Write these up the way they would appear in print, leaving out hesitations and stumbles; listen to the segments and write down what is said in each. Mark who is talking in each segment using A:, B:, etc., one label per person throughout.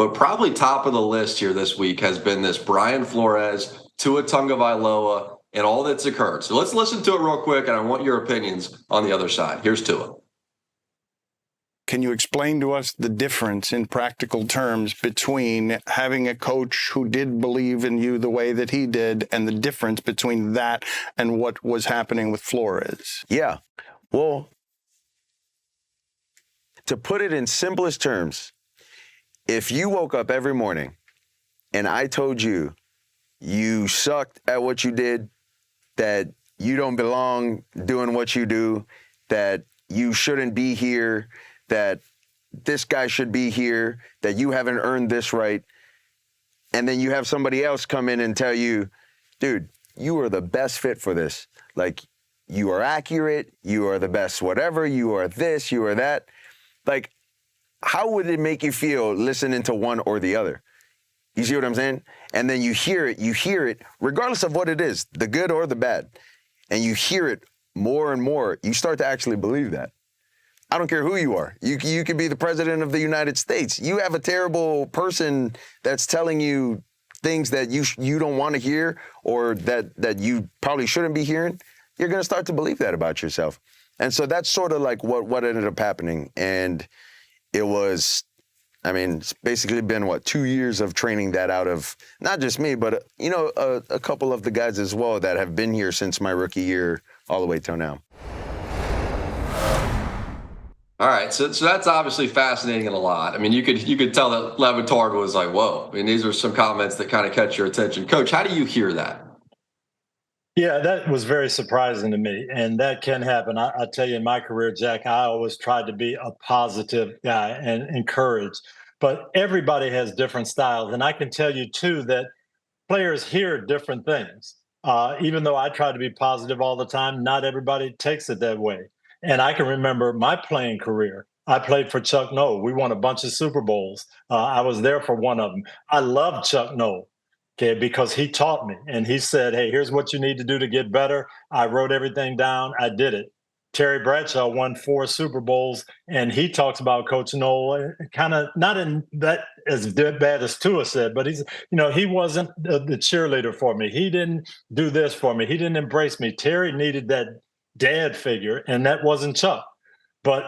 A: but probably top of the list here this week has been this Brian Flores, Tua Tagovailoa, and all that's occurred. So let's listen to it real quick, and I want your opinions on the other side. Here's Tua.
B: Can you explain to us the difference in practical terms between having a coach who did believe in you the way that he did and the difference between that and what was happening with Flores?
C: Yeah. Well, to put it in simplest terms, if you woke up every morning and I told you you sucked at what you did, that you don't belong doing what you do, that you shouldn't be here, that this guy should be here, that you haven't earned this right, and then you have somebody else come in and tell you, dude, you are the best fit for this. Like, you are accurate, you are the best whatever, you are this, you are that. Like, how would it make you feel listening to one or the other? You see what I'm saying? And then you hear it, regardless of what it is, the good or the bad, and you hear it more and more, you start to actually believe that. I don't care who you are. You could be the president of the United States. You have a terrible person that's telling you things that you don't want to hear or that you probably shouldn't be hearing. You're going to start to believe that about yourself. And so that's sort of like what ended up happening. And it was, I mean, it's basically been, 2 years of training that out of not just me, but, a couple of the guys as well that have been here since my rookie year all the way till now.
A: All right, so that's obviously fascinating and a lot. I mean, you could tell that Levitarga was like, whoa. I mean, these are some comments that kind of catch your attention. Coach, how do you hear that?
D: Yeah, that was very surprising to me, and that can happen. I tell you, in my career, Jack, I always tried to be a positive guy and encourage, but everybody has different styles, and I can tell you, too, that players hear different things. Even though I try to be positive all the time, not everybody takes it that way. And I can remember my playing career. I played for Chuck Noll. We won a bunch of Super Bowls. I was there for one of them. I loved Chuck Noll, okay, because he taught me. And he said, hey, here's what you need to do to get better. I wrote everything down. I did it. Terry Bradshaw won 4 Super Bowls, and he talks about Coach Noll, kind of not in that as bad as Tua said, but he wasn't the cheerleader for me. He didn't do this for me. He didn't embrace me. Terry needed that dad figure, and that wasn't Chuck. But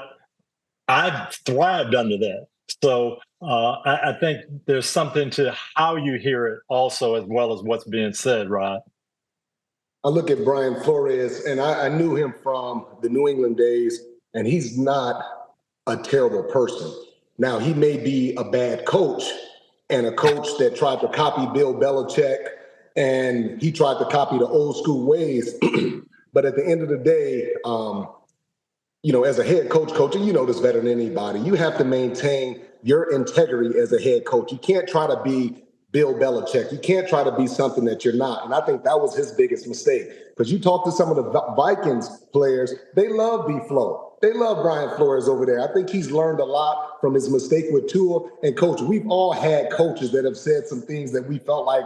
D: I thrived under that. So I think there's something to how you hear it also, as well as what's being said, Rod.
E: I look at Brian Flores, and I knew him from the New England days, and he's not a terrible person. Now, he may be a bad coach and a coach that tried to copy Bill Belichick, and he tried to copy the old school ways. But at the end of the day, as a head coach, and you know this better than anybody, you have to maintain your integrity as a head coach. You can't try to be Bill Belichick. You can't try to be something that you're not. And I think that was his biggest mistake. Because you talk to some of the Vikings players, they love B-Flow. They love Brian Flores over there. I think he's learned a lot from his mistake with Tua. And, Coach, we've all had coaches that have said some things that we felt like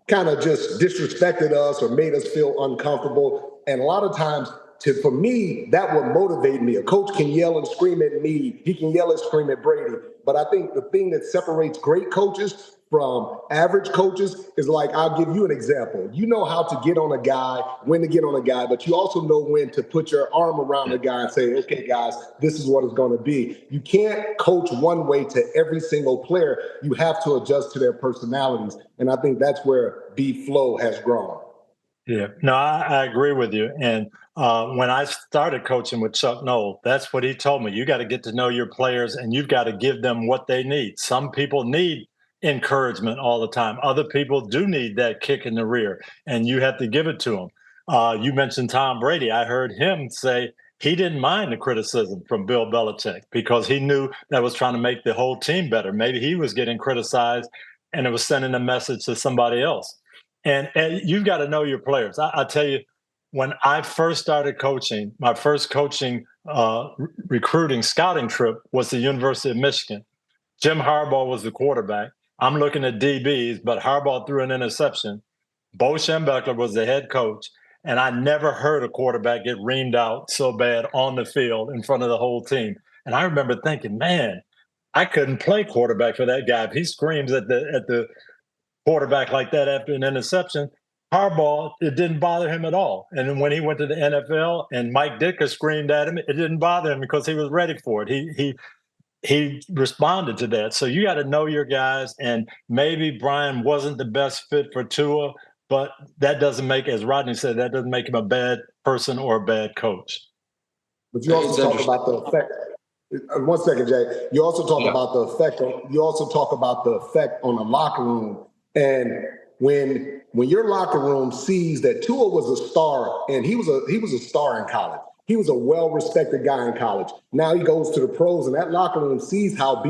E: kind of just disrespected us or made us feel uncomfortable. And a lot of times, for me, that would motivate me. A coach can yell and scream at me. He can yell and scream at Brady. But I think the thing that separates great coaches from average coaches is, like, I'll give you an example. You know how to get on a guy, when to get on a guy, but you also know when to put your arm around a guy and say, okay, guys, this is what it's going to be. You can't coach one way to every single player. You have to adjust to their personalities. And I think that's where B-Flow has grown.
D: Yeah, no, I agree with you. And when I started coaching with Chuck Noll, that's what he told me. You got to get to know your players, and you've got to give them what they need. Some people need encouragement all the time. Other people do need that kick in the rear, and you have to give it to them. You mentioned Tom Brady. I heard him say he didn't mind the criticism from Bill Belichick because he knew that was trying to make the whole team better. Maybe he was getting criticized, and it was sending a message to somebody else. And you've got to know your players. I tell you, when I first started coaching, my first coaching recruiting scouting trip was the University of Michigan. Jim Harbaugh was the quarterback. I'm looking at DBs, but Harbaugh threw an interception. Bo Schembechler was the head coach, and I never heard a quarterback get reamed out so bad on the field in front of the whole team. And I remember thinking, man, I couldn't play quarterback for that guy. If he screams at the quarterback like that after an interception, Harbaugh, it didn't bother him at all. And then when he went to the NFL and Mike Ditka screamed at him, it didn't bother him because he was ready for it. He responded to that. So you got to know your guys. And maybe Brian wasn't the best fit for Tua, but that doesn't make, as Rodney said, that doesn't make him a bad person or a bad coach.
E: But you also talk about the effect. 1 second, Jay. You also talk about the effect. You also talk about the effect on the locker room. And when your locker room sees that Tua was a star, and he was a star in college. He was a well-respected guy in college. Now he goes to the pros, and that locker room sees how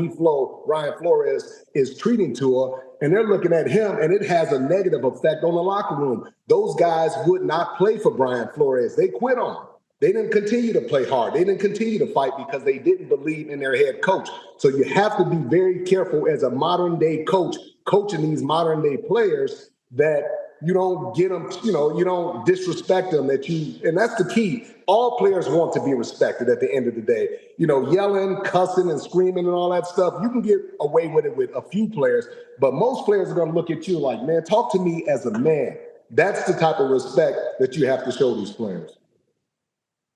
E: Brian Flores is treating Tua, and they're looking at him, and it has a negative effect on the locker room. Those guys would not play for Brian Flores. They quit on him. They didn't continue to play hard. They didn't continue to fight because they didn't believe in their head coach. So you have to be very careful as a modern-day coach, coaching these modern-day players, that you don't get them, you don't disrespect them, and that's the key. All players want to be respected at the end of the day. Yelling, cussing, and screaming and all that stuff, you can get away with it with a few players, but most players are going to look at you like, man, talk to me as a man. That's the type of respect that you have to show these players.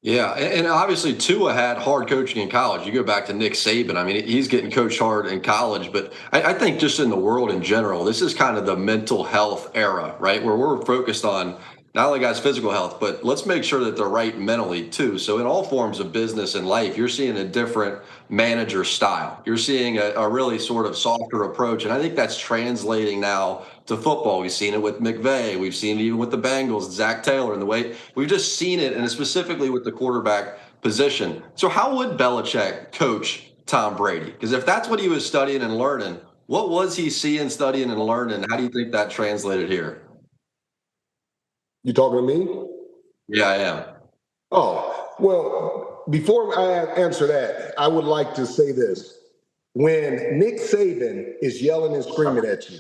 A: Yeah, and obviously Tua had hard coaching in college. You go back to Nick Saban. I mean, he's getting coached hard in college, but I think just in the world in general, this is kind of the mental health era, right? Where we're focused on not only guys' physical health, but let's make sure that they're right mentally too. So in all forms of business and life, you're seeing a different manager style. You're seeing a really sort of softer approach. And I think that's translating now to football. We've seen it with McVay. We've seen it even with the Bengals, Zach Taylor, and the way we've just seen it, and specifically with the quarterback position. So how would Belichick coach Tom Brady? Because if that's what he was studying and learning, what was he seeing, studying, and learning? How do you think that translated here?
E: You talking to me?
A: Yeah, I am.
E: Oh, well, before I answer that, I would like to say this. When Nick Saban is yelling and screaming at you,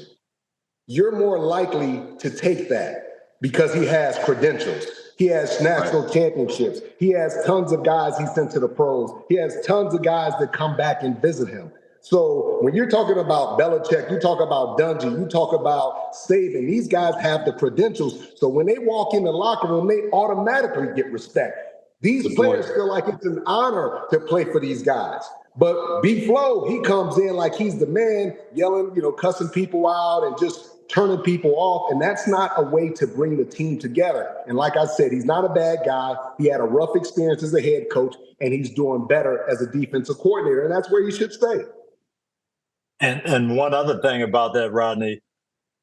E: you're more likely to take that because he has credentials. He has national championships. He has tons of guys he sent to the pros. He has tons of guys that come back and visit him. So when you're talking about Belichick, you talk about Dungy, you talk about Saban, these guys have the credentials. So when they walk in the locker room, they automatically get respect. These players feel like it's an honor to play for these guys. But B-Flow, he comes in like he's the man, yelling, cussing people out and just turning people off. And that's not a way to bring the team together. And like I said, he's not a bad guy. He had a rough experience as a head coach, and he's doing better as a defensive coordinator. And that's where he should stay.
D: And one other thing about that, Rodney,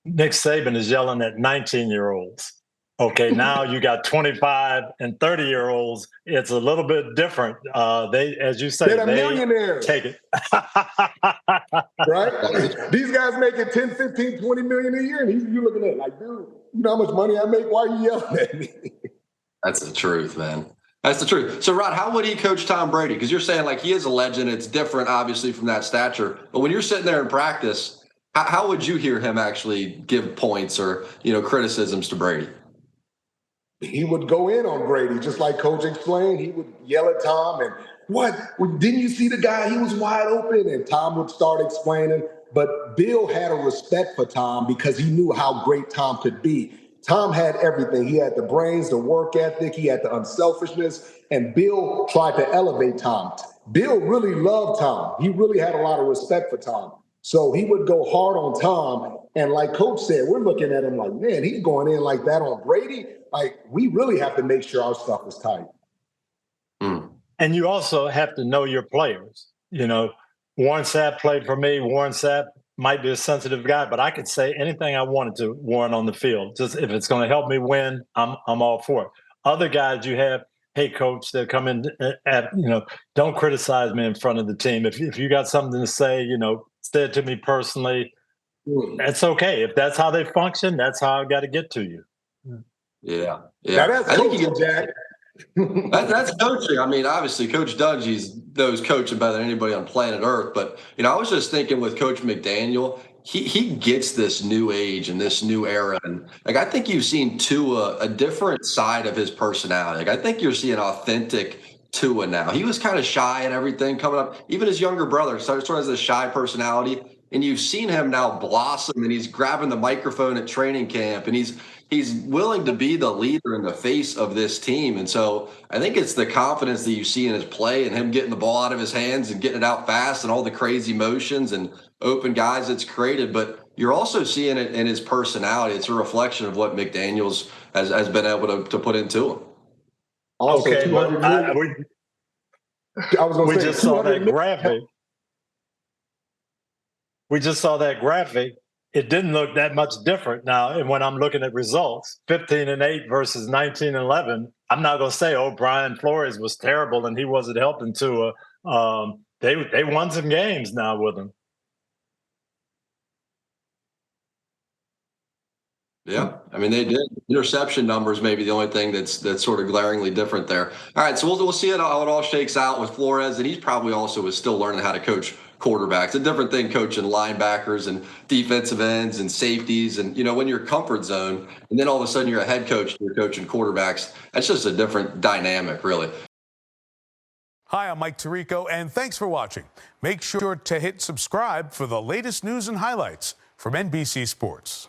D: Nick Saban is yelling at 19-year-olds. Okay, now you got 25 and 30-year-olds. It's a little bit different. They, as you say,
E: they're millionaires.
D: Take it.
E: Right? These guys making 10, 15, 20 million a year. And you're looking at it like, dude, you know how much money I make? Why are you yelling at me?
A: That's the truth, man. That's the truth. So, Rod, how would he coach Tom Brady? Because you're saying like he is a legend. It's different, obviously, from that stature. But when you're sitting there in practice, how would you hear him actually give points or criticisms to Brady?
E: He would go in on Brady, just like Coach explained. He would yell at Tom and, what? Didn't you see the guy? He was wide open. And Tom would start explaining. But Bill had a respect for Tom because he knew how great Tom could be. Tom had everything. He had the brains, the work ethic, he had the unselfishness, and Bill tried to elevate Tom. Bill really loved Tom. He really had a lot of respect for Tom. So he would go hard on Tom. And like Coach said, we're looking at him like, man, he's going in like that on Brady. Like, we really have to make sure our stuff is tight.
D: And you also have to know your players. Warren Sapp played for me. Warren Sapp might be a sensitive guy, but I could say anything I wanted to Warren on the field. Just if it's going to help me win, I'm all for it. Other guys you have, hey, coach, that come in don't criticize me in front of the team. If you got something to say, say it to me personally. That's okay. If that's how they function, that's how I got to get to you.
A: Yeah.
E: Now that's coaching, Jack.
A: That's coaching. I mean, obviously, Coach Dungy knows coaching better than anybody on planet Earth. But, I was just thinking with Coach McDaniel, he gets this new age and this new era. And, I think you've seen Tua a different side of his personality. I think you're seeing authentic Tua now. He was kind of shy and everything coming up. Even his younger brother sort of has a shy personality. And you've seen him now blossom, and he's grabbing the microphone at training camp, and he's willing to be the leader and the face of this team. And so I think it's the confidence that you see in his play and him getting the ball out of his hands and getting it out fast and all the crazy motions and open guys it's created. But you're also seeing it in his personality. It's a reflection of what McDaniels has been able to put into him.
E: Also,
D: Okay, but
E: 200 million. I was going
D: we
E: to say,
D: just saw
E: 200
D: that
E: million.
D: graphic. We just saw that graphic. It didn't look that much different now. And when I'm looking at results, 15-8 versus 19-11, I'm not going to say, oh, Brian Flores was terrible and he wasn't helping Tua. They won some games now with him.
A: Yeah, I mean they did. Interception numbers may be the only thing that's sort of glaringly different there. All right, so we'll see how it all shakes out with Flores, and he's probably also is still learning how to coach quarterbacks. A different thing coaching linebackers and defensive ends and safeties, and when you're comfort zone, and then all of a sudden you're a head coach and you're coaching quarterbacks. That's just a different dynamic, really.
F: Hi, I'm Mike Tirico, and thanks for watching. Make sure to hit subscribe for the latest news and highlights from NBC Sports.